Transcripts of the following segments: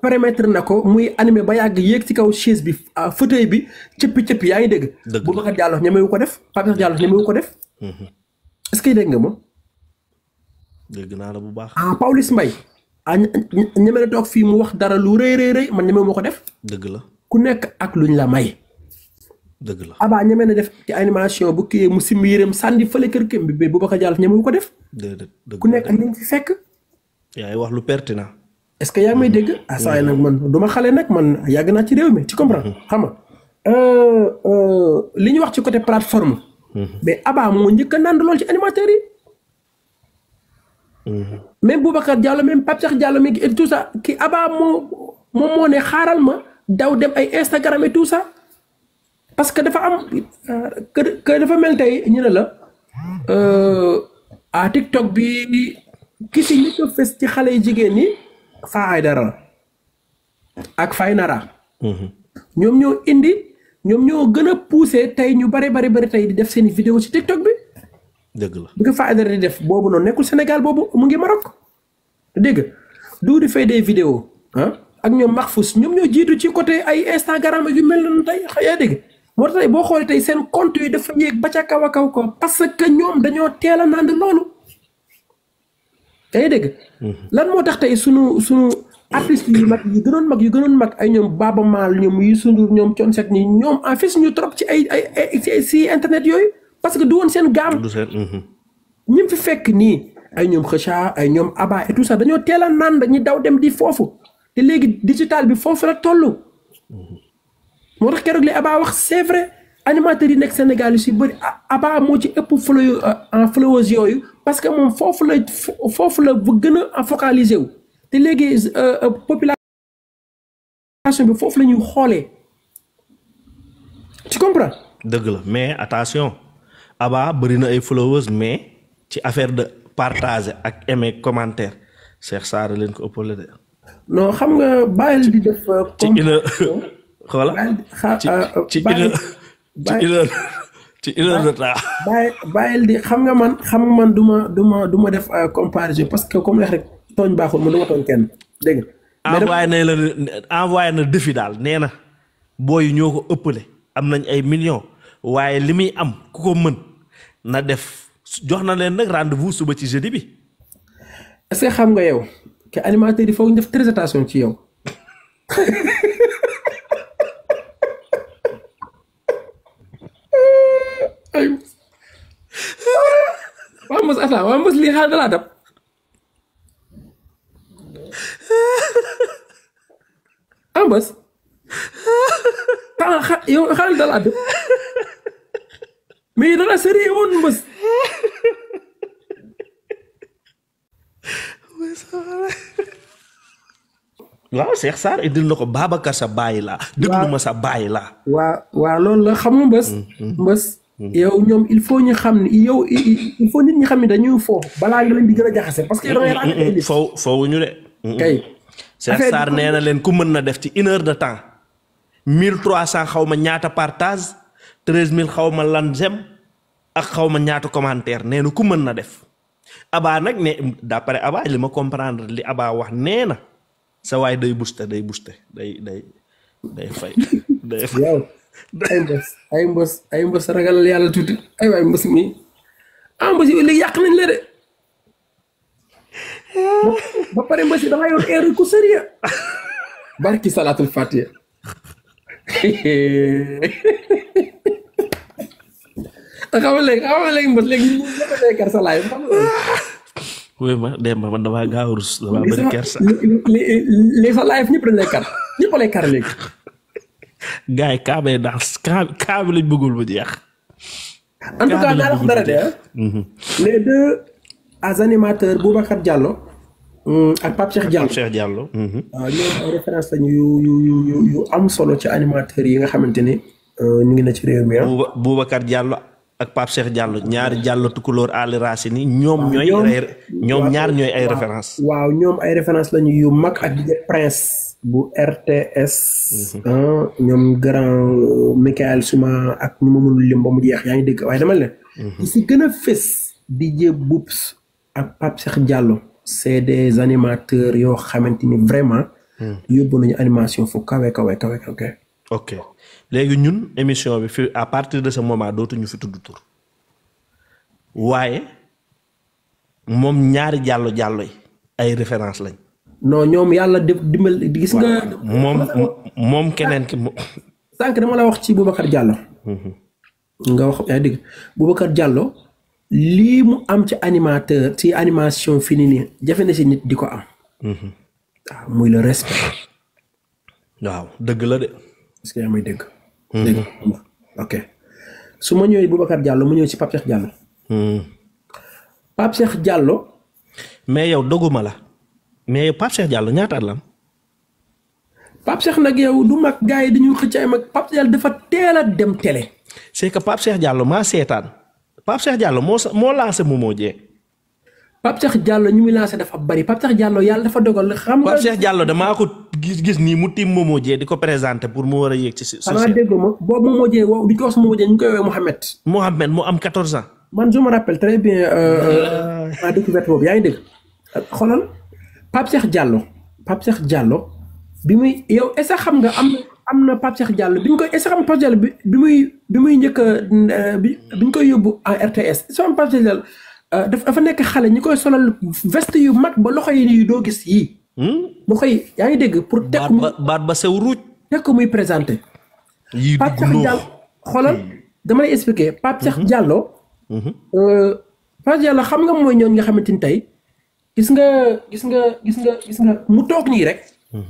permettre na ko muy animé ba yàgg yéeg ci kaw chaise bi fauteuil bi cëppi yaa ngi dégg. Boubacar Diallo ñemewu ko def Pape Cheikh Diallo ñemewu ko def. est-ce que dégg nga ma. dégg naa la bu baax. Pawlish Mbaye ñeme na toog fii mu wax dara lu rëy man ñemewu ma ko def. dëgg la ku nekk ak luñ la may. dëgg la Abba ñeme na def ci animation bu kii mu simbi yërëm sànni fële kër kër bi Boubacar Diallo ñemewu ko def. ku nekk ak liñ fi fekk. yaay wax lu pertinent. est-ce que yaa ngi may dégg. saa yi nag man du ma xale nag man yàgg naa ci réew mi tu comprends. xam nga li ñu wax ci côté plateforme. mais Abba moo njëkk a nand lool ci animateurs yi. même Boubacar Diallo même Pape Cheikh Diallo mi et tout ça ki Abba moo ne xaaral ma daw dem ay Instagram et tout ça. parce que dafa am que dafa mel tey ñu ne la TikTok bi ki si ñu ko fes ci xale yu jigéen ñi Faa Aydara ak Fay Nara. ñoom ñoo gën a poussé tey ñu bari tey di def seen vidéo ci TikTok bi. dëgg la bi ko Faa Aydara di def boobu noonu nekkul Sénégal boobu mu ngi Maroc. dégg du di fay des vidéos ak ñoom Mahfous ñoom ñoo jiitu ci côté ay Instagram yu mel noonu tey yaa dégg. moo tax tey boo xoolee tey seen compte yi dafa yéeg ba ca kaw a kaw ko parce que ñoom dañoo teel a nand loolu. yaa ngi dégg. lan moo tax tey sunu artistes yu gënoon mag ay ñoom Baaba Maal ñoom Youssou Ndour ñoom Thione Seck ñi ñoom en fait ñu trop ci si internet yooyu parce que du woon seen gaam. ñi fi fekk nii ay ñoom Kheucha ay ñoom Abba et tout ça dañoo teel a nand ñi daw dem di foofu te léegi digital bi foofu la toll. moo tax keroog li Abba wax c'est vrai animateurs yi nekk Sénégal yu si bëri Abba moo ci ëpp followers yooyu parce que moom foofu la bu gën a focaliser wu te léegi population bi foofu la ñuy xoolee tu comprends. dëgg la mais attention Abba bëri na ay followers mais ci affaire de partager ak aimer commentaire Cheikh Sarr leen ko ëppale de. non xam nga bàyyil di def. voilà ci une heure de temps. bàyyil di xam nga man du ma def comparaison parce que comme rek tooñ baaxul man du ma tooñ kenn dégg nga. envoyé na défi daal nee na booy ñoo ko ëppale am nañ ay millions waaye li muy am ku ko mën na def jox na leen nag rendez-vous suba ci jeudi bi. est-ce que xam nga yow que animateur yi foog ñu def très attention ci yow. waa mos lii xaal dalaa dab mbës yow xaal dalaa dab mais dala sérieux woon mbës waaw Cheikh Sarr indil na ko Babacar sa bàyyi laa déglu ma sa bàyyi laa waa loolu la xam nga mbës yow ñoom il faut ñu xam ni yow il faut nit ñi xam ni dañuy foofu balaa nga leen di gën a jaxase parce que foofu ñu de kay Cheikh Sarr nee na leen ku mën na def ci 1 heure de temps 1300 xaw ma ñaata partage 13000 xaw ma lan j'aime ak xaw ma ñaata commentaire nee na ku mën na def Abba nag ne d'après Abba li ma comprendre li Abba wax nee na sa waay day booster day fay day fay. yow ay mbës ragalal yàlla tuuti ay waay mbës mi mbës yi léegi yàq nañ la de ba pare mbës yi dangay yor air ku sérieux barki salaatul fatiha xam nga léegi mbës léegi ñu ñëpp a sa laay xam nga. oui ma Demba man damaa gaaw a rus damaa bëri kersa. li sa live ñëpp dañ lay kar ñëpp lay kar léegi. gars yi kaa bay dans kaa bi lañ bëggul ba jeex. en tout cas naa la wax dara de les deux animateurs Boubacar Diallo ak Pape Cheikh Diallo. waaw ñoom ay référence lañu yu am solo ci animateurs yi nga xamante ni ñu ngi na ci réew mi Boubacar Diallo ak Pape Cheikh Diallo ñaari Diallo tukulóor Ali Racine ñoom ñaar ñooy ay référence. waaw ñoom ay référence lañu yu mag ak DJ Prince bu RTS. ñoom grand Michael Souma ak ñu ma mënul lim ba mu jeex yaa ngi dégg waaye dama leen. ñi si gën a fës DJ Boubs ak Pape Cheikh Diallo c'est des animateurs yoo xamante ni vraiment yóbbu nañu animation fu kawe. ok léegi ñun émission bi fi à partir de ce moment dootuñu fi tudd tur waaye moom ñaari jàllo yi ay référence lañ. non ñoom yàlla dimbal gis nga. moom keneen ki. sànq dama la wax ci Boubacar Diallo. nga wax yaa dégg Boubacar Diallo lii mu am ci animateur ci animation fi nii jafe na si nit di ko am. waaw muy le respect. waaw dëgg la de. est-ce que yaa may dégg. dégg ok su ma ñëwee Boubacar Diallo mu ñëw ci Pape Cheikh Diallo. Pape Cheikh Diallo. mais yow doguma la mais yow Pape Cheikh Diallo ñaata at la am. Pape Cheikh nag yow du mag gars yi dañuy xëcc ay mag Pape Cheikh Diallo dafa teel a dem télé. c'est que Pape Cheikh Diallo maa seetaan Pape Cheikh Diallo moo lancé Momo Dieng. Pape Cheikh Diallo ñu muy lancé dafa bari Pape Cheikh Diallo yàlla dafa dogal. xam nga Pape Cheikh Diallo damaa ko gis nii mu tiim Momo Dieng di ko présenté pour mu war a yéeg ci social. xanaa déggoo ma boobu Momo Dieng wow di ko wax Momo Dieng ñu koy woowee Mohamed. Mohamed mu am 14 ans. man je me rappelle très bien ma découverte boobu yaa ngi dégg xoolal Pape Cheikh Diallo bi muy yow est-ce que xam nga am na Pape Cheikh Diallo bi ñu koy est-ce que xam nga Pape Diallo bi muy njëkk bi ñu koy yóbbu en RTS est-ce que xam Pape Cheikh Diallo dafa nekk xale ñi koy solal veste yu mag ba loxo yi nii doo gis yii. loxo yi yaa ngi dégg pour. teg baat ba sew ruuj. teg ko muy présenté. yii Pape Cheikh Diallo xoolal dama lay expliquer Pape Cheikh Diallo. Pape Diallo xam nga mooy ñoon nga xamante ni tey gis nga mu toog nii rek.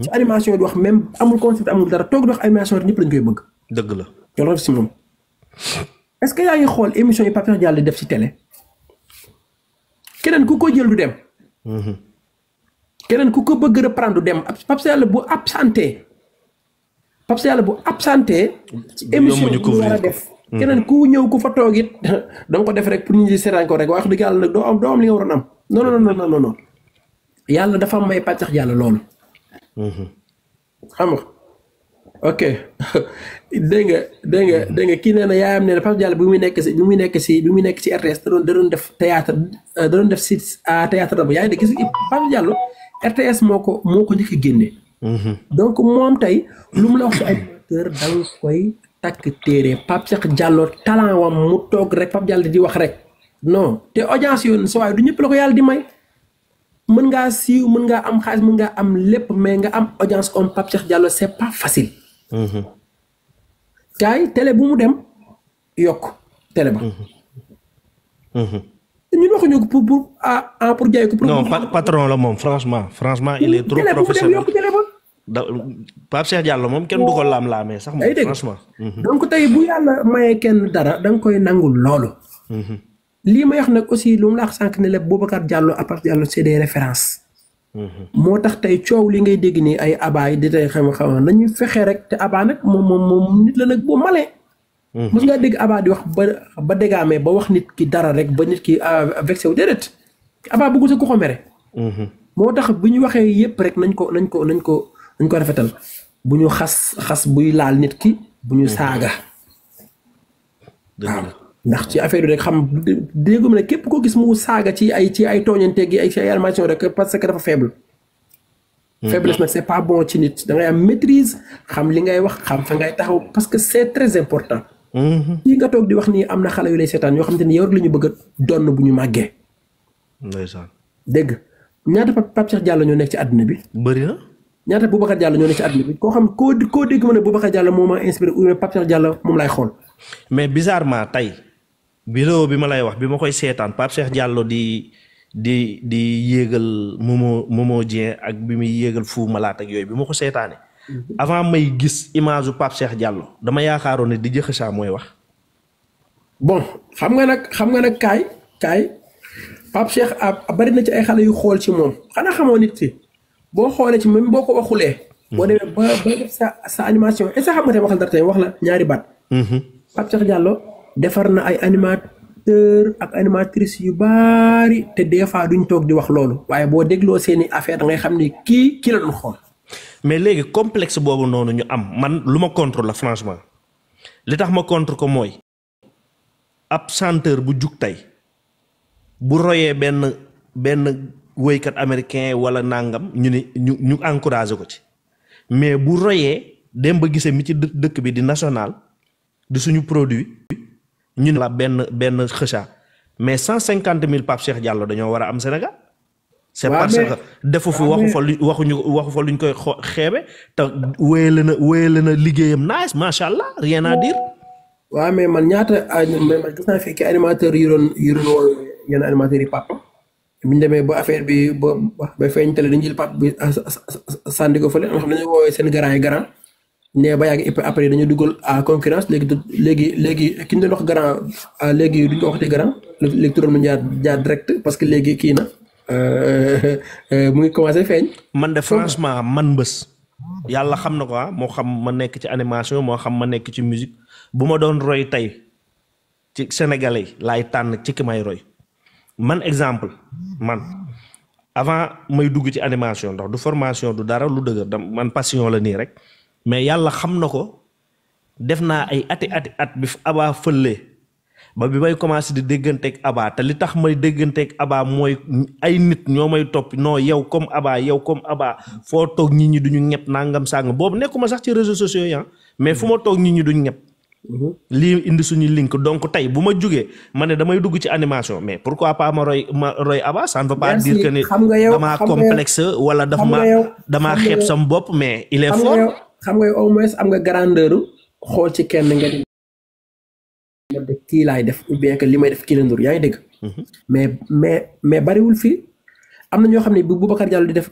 ci animation di wax même amul concept amul dara toog di wax animation rek ñëpp lañ koy bëgg. dëgg la. loolu si moom est-ce que yaa ngi xool émission yi Pape Cheikh Diallo di def ci télé keneen ku ko jël du dem. keneen ku ko bëgg reprendre du dem Pape Cheikh Diallo bu absenté. ci émission bi ñu war a def. keneen ku ñëw ku fa toog it danga ko def rek pour ñu ngi seetaan ko rek wax dëgg yàlla nag doo am li nga waroon am non yàlla dafa may Pape Cheikh Diallo loolu. xam nga ok dégg nga kii nee na yaayam nee na Pape Diallo bi muy nekk ci RTS da doon def théâtre da doon def si théâtre da ba yaa ngi gis Pape Diallo RTS moo ko njëkk a génne. donc moom tey lu mu la wax ci animateur da nga koy takk téere Pape Cheikh Diallo talent wam mu toog rek Pape Diallo di wax rek non te audience yoon sa waaye du ñëpp la ko yàlla di may. mën ngaa siiw mën ngaa am xaalis mën ngaa am lépp mais nga am audience comme Pape Cheikh Diallo c'est pas facile. kaay télé bu mu dem yokk télé ba. ñun waxuñu ko pour jaay ko. non patron la moom franchement il est trop professionnel. yokk télé ba. Pape Cheikh Diallo moom kenn du ko laam-laamee sax moom franchement. donc tey bu yàlla mayee kenn dara da nga koy nangul loolu. lii may wax nag aussi lu mu la wax sànq ne la Boubacar Diallo à Pape Diallo c'est des références. moo tax tey coow li ngay dégg nii ay abaa yi di tey xam-xam nañuy fexe rek te abaa nag moom nit la nag boo malee. mos ngaa dégg abaa di wax ba déggaamee ba wax nit ki dara rek ba nit ki vexé wu déedéet abaa bëggu sa ku ko mere. moo tax bu ñu waxee yépp rek nañ ko rafetal bu ñu xas buy laal nit ki bu ñu saaga. waaw. ndax ci affaire bi rek xam déggum ne képp koo gis mu saaga ci ay tooñante gi ay animation rek parce que dafa faible. faiblesse nag c'est pas bon ci nit da ngay am maîtrise xam li ngay wax xam fa ngay taxaw parce que c'est très important. kii nga toog di wax nii am na xale yu lay seetaan yoo xam te ni yow rek la ñu bëgg a donn bu ñu màggee. ndeysaan. dégg ñaata Pape Cheikh Diallo ñoo nekk ci àdduna bi. bëri na. ñaata Boubacar Diallo ñoo nekk ci àdduna bi koo xam koo dégg ma ne Boubacar Diallo moo ma inspiré ou Pape Cheikh Diallo moom laay xool. mais bizarrement tey. vidéo bi ma lay wax bi ma koy seetaan Pape Cheikh Diallo di yéegal Momo Dieng ak bi muy yéegal Fou Malade ak yooyu bi ma ko seetaane avant may gis image u Pape Cheikh Diallo dama yaakaaroon ne di jëxësaa mooy wax. bon xam nga nag kaay Pape Cheikh bari na ci ay xale yu xool ci moom xanaa xamoo nit ki boo xoolee ci même boo ko waxulee. boo demee ba def sa animation est-ce que xam nga tey waxal dara tey wax la ñaari baat. Pape Cheikh Diallo. defar na ay animateur ak animatrice yu bari te des fois duñ toog di wax loolu waaye boo dégloo seeni affaire da ngay xam ni kii la doon xool. mais léegi complexe boobu noonu ñu am man lu ma contre la franchement li tax ma contre ko mooy ab chanteur bu jug tey bu royee benn woykat américain wala nangam ñu encouragé ko ci mais bu royee Demba Guissé mi ci dëkk bi di national di suñu produit ñun la benn xëca mais 150 000 Pape Cheikh Diallo dañoo war a am Sénégal. c'est parce que defu fi waxu fa luñ koy xeebe te wéyale na liggéeyam nice macha allah rien à dire. waaw mais man ñaata man gis naa fekk animateurs yu doon woo yenn animateurs yi Pape bi ñu demee ba affaire bi ba feeñ télé dañu jël Pape bi sànni ko fële nga xam ne dañoo woowee seen grand yi grand ne ba yàgg après dañu dugal à concurrence léegi ki ñu doon wax grand léegi duñ ko waxati grand léegi turam ñu jaar direct parce que léegi kii na mu ngi commencé feeñ. man de franchement man Mbeuss yàlla xam na ko moo xam ma nekk ci animation moo xam ma nekk ci musique bu ma doon roy tey ci sénégalais laay tànn ci ki may roy man exemple man avant may dugg ci animation ndax du formation du dara lu dëgër man passion la nii rek mais yàlla xam na ko def naa ay at bi Abba fële ba bi may commencé di dégganteeg Abba te li tax may dégganteeg Abba mooy ay nit ñoo may topp non yow comme Abba foo toog nit ñi duñu ñepp nangam sàng boobu nekkuma sax ci réseaux sociaux yi mais fu ma toog nit ñi duñu ñepp lii indi suñu link donc tey bu ma jugee ma ne damay dugg ci animation mais pourquoi pas ma roy Abba ça ne veut pas dire que ni damaa complexe wala damaa xeeb sam bopp mais il est fort. xam nga au moins am nga grandeur xool ci kenn nga di kii laay def ou bien que li may def kii la ndur yaa ngi dégg mais bariwul fii am na ñoo xam ne bu Boubacar Diallo di def